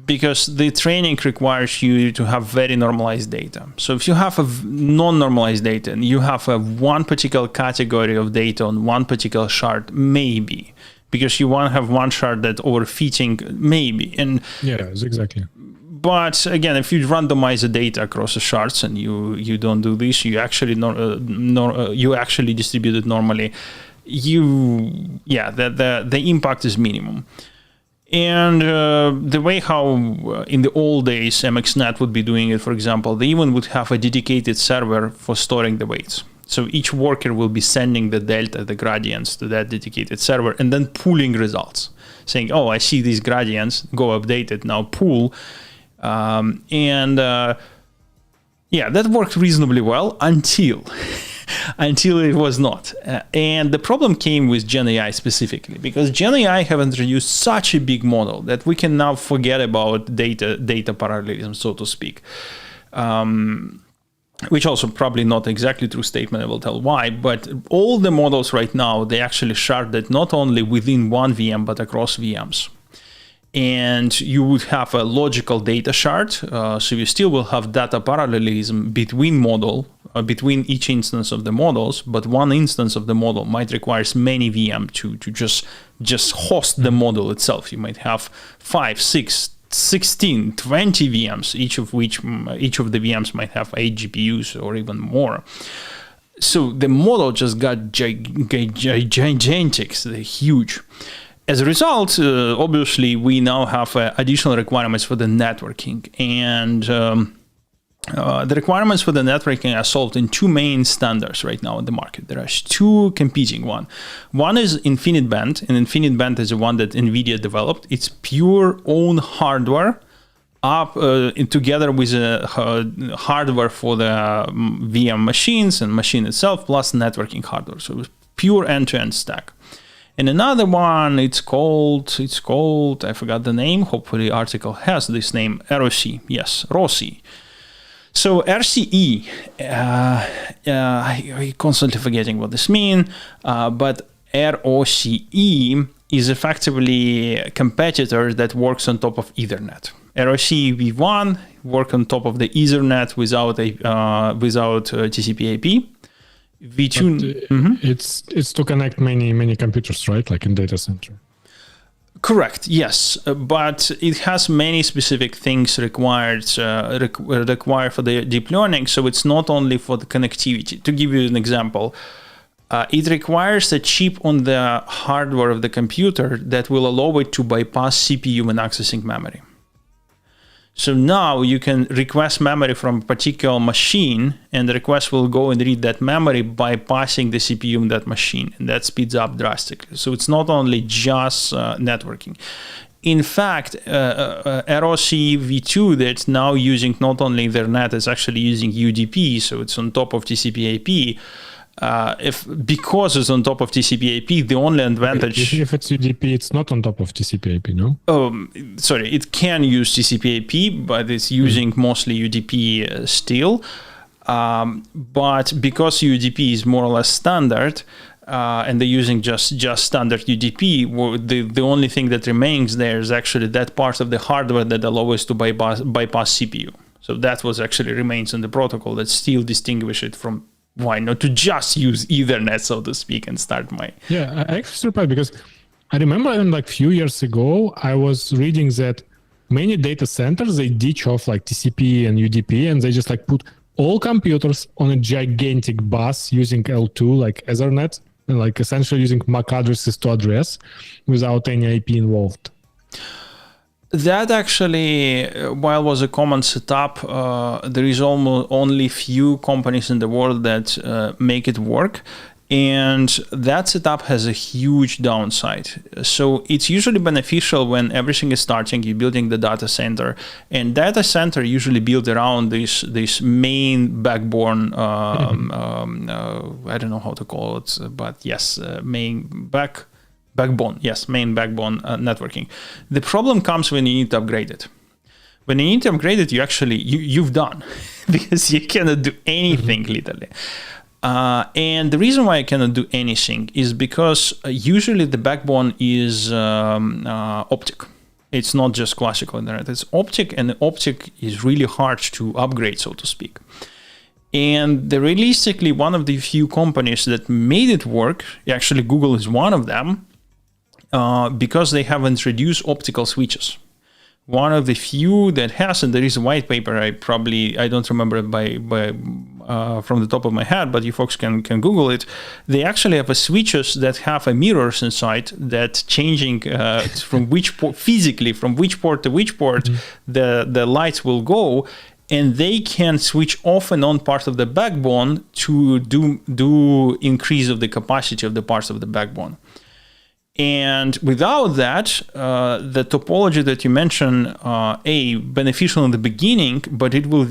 because the training requires you to have very normalized data. So if you have a non-normalized data and you have one particular category of data on one particular shard, maybe, because you want to have one shard that overfitting, maybe. And yes, exactly. But again, if you randomize the data across the shards and you don't do this, you actually you actually distribute it normally. The impact is minimum. And the way how in the old days MXNet would be doing it, for example, they even would have a dedicated server for storing the weights. So each worker will be sending the delta, the gradients to that dedicated server and then pooling results, saying, oh, I see these gradients, go update it, now pool. That worked reasonably well until it was not. And the problem came with Gen AI specifically, because Gen AI have introduced such a big model that we can now forget about data parallelism, so to speak. Which also probably not exactly true statement, I will tell why, but all the models right now, they actually sharded not only within one VM, but across VMs. And you would have a logical data shard, so you still will have data parallelism between each instance of the models, but one instance of the model might require many VM to just host the model itself. You might have 5, 6, 16, 20 VMs, each of the VMs might have 8 GPUs or even more. So the model just got gigantic, they're huge. As a result, obviously, we now have additional requirements for the networking. And the requirements for the networking are solved in two main standards right now in the market. There are two competing ones. One is InfiniBand, and InfiniBand is the one that NVIDIA developed. It's pure own hardware together with hardware for the VM machines and machine itself, plus networking hardware. So it's pure end-to-end stack. And another one, it's called, I forgot the name, hopefully the article has this name, ROC, yes, ROC. So RCE, I'm constantly forgetting what this means, but ROCE is effectively a competitor that works on top of Ethernet. ROC V1 works on top of the Ethernet without TCP/IP. V2, it's to connect many computers, right? Like in data center. Correct. Yes, but it has many specific things required for the deep learning. So it's not only for the connectivity. To give you an example, it requires a chip on the hardware of the computer that will allow it to bypass CPU when accessing memory. So now you can request memory from a particular machine, and the request will go and read that memory bypassing the CPU in that machine, and that speeds up drastically. So it's not only just networking. In fact, ROC V2 that's now using not only Ethernet, it's actually using UDP, so it's on top of TCP/IP. Because it's on top of TCP/IP, the only advantage... If it's UDP, it's not on top of TCP/IP, no? Sorry, it can use TCP/IP, but it's using mostly UDP still. But because UDP is more or less standard, and they're using just standard UDP, the only thing that remains there is actually that part of the hardware that allows us to bypass CPU. So that was actually remains in the protocol that still distinguish it from why not to just use Ethernet, so to speak, and start my... Yeah, I actually surprised because I remember even like few years ago, I was reading that many data centers, they ditch off like TCP and UDP, and they just like put all computers on a gigantic bus using L2, like Ethernet, and like essentially using MAC addresses to address without any IP involved. That actually, while was a common setup, there is almost only few companies in the world that make it work. And that setup has a huge downside. So it's usually beneficial when everything is starting, you're building the data center, and data center usually built around this main backbone, I don't know how to call it, but yes, main backbone networking. The problem comes when you need to upgrade it. When you need to upgrade it, you've done because you cannot do anything literally. And the reason why I cannot do anything is because usually the backbone is optic. It's not just classical internet, it's optic, and the optic is really hard to upgrade, so to speak. And realistically, one of the few companies that made it work, actually Google is one of them, because they have introduced optical switches. One of the few that has, and there is a white paper. I don't remember it by from the top of my head, but you folks can Google it. They actually have switches that have mirrors inside that changing from which port, physically from which port to which port the lights will go, and they can switch off and on part of the backbone to do increase of the capacity of the parts of the backbone. And without that, the topology that you mentioned, beneficial in the beginning, but it will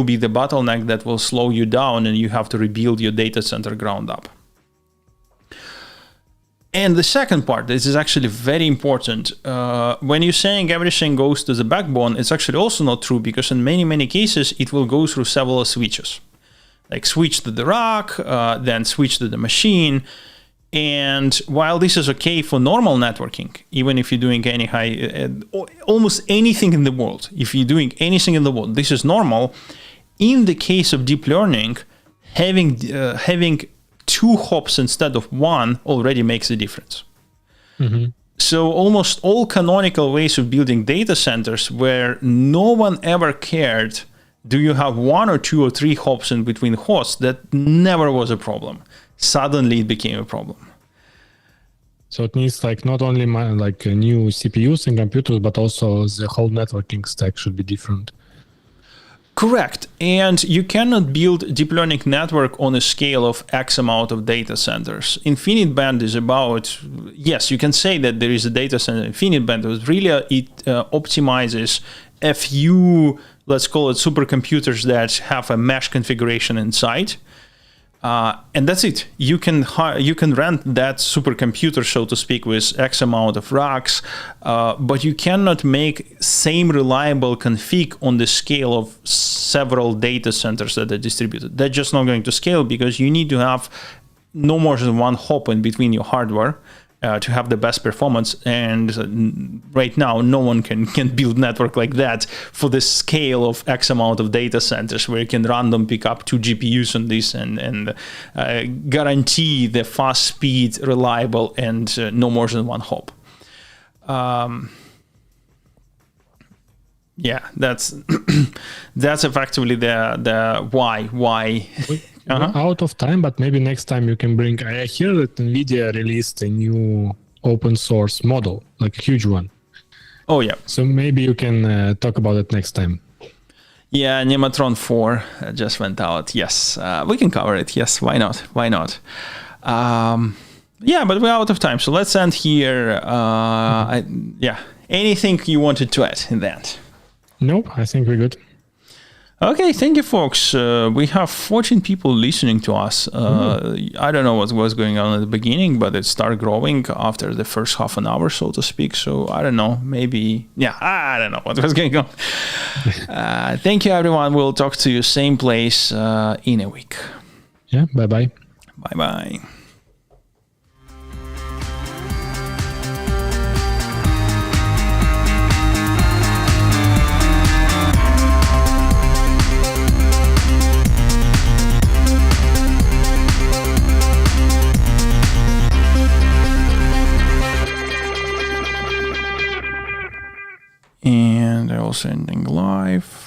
be the bottleneck that will slow you down, and you have to rebuild your data center ground up. And the second part, this is actually very important. When you're saying everything goes to the backbone, it's actually also not true, because in many cases, it will go through several switches. Like switch to the rack, then switch to the machine. And while this is okay for normal networking, even if you're doing almost anything in the world, if you're doing anything in the world, this is normal. In the case of deep learning, having 2 hops instead of 1 already makes a difference. So almost all canonical ways of building data centers where no one ever cared, do you have 1 or 2 or 3 hops in between hosts, that never was a problem. Suddenly it became a problem. So it means like not only new CPUs and computers, but also the whole networking stack should be different. Correct. And you cannot build deep learning network on a scale of X amount of data centers. InfiniBand is about, yes, you can say that there is a data center InfiniBand, but really it optimizes a few, let's call it supercomputers that have a mesh configuration inside. And that's it. You can rent that supercomputer, so to speak, with X amount of racks, but you cannot make same reliable config on the scale of several data centers that are distributed. That's just not going to scale, because you need to have no more than 1 hop in between your hardware to have the best performance. And right now, no one can build network like that for the scale of X amount of data centers, where you can random pick up 2 GPUs on this and guarantee the fast speed, reliable, and no more than 1 hop. Yeah, that's effectively the why. We're out of time, but maybe next time you can bring. I hear that NVIDIA released a new open source model, like a huge one. Oh yeah. So maybe you can talk about it next time. Yeah, Nematron 4 just went out. Yes, we can cover it. Yes, why not? Yeah, but we're out of time, so let's end here. Anything you wanted to add in that? Nope, I think we're good. Okay, thank you, folks. We have 14 people listening to us. I don't know what was going on at the beginning, but it started growing after the first half an hour, so to speak. So I don't know, maybe, I don't know what was going on. Thank you, everyone. We'll talk to you same place in a week. Yeah, bye-bye. Bye-bye. And also ending live.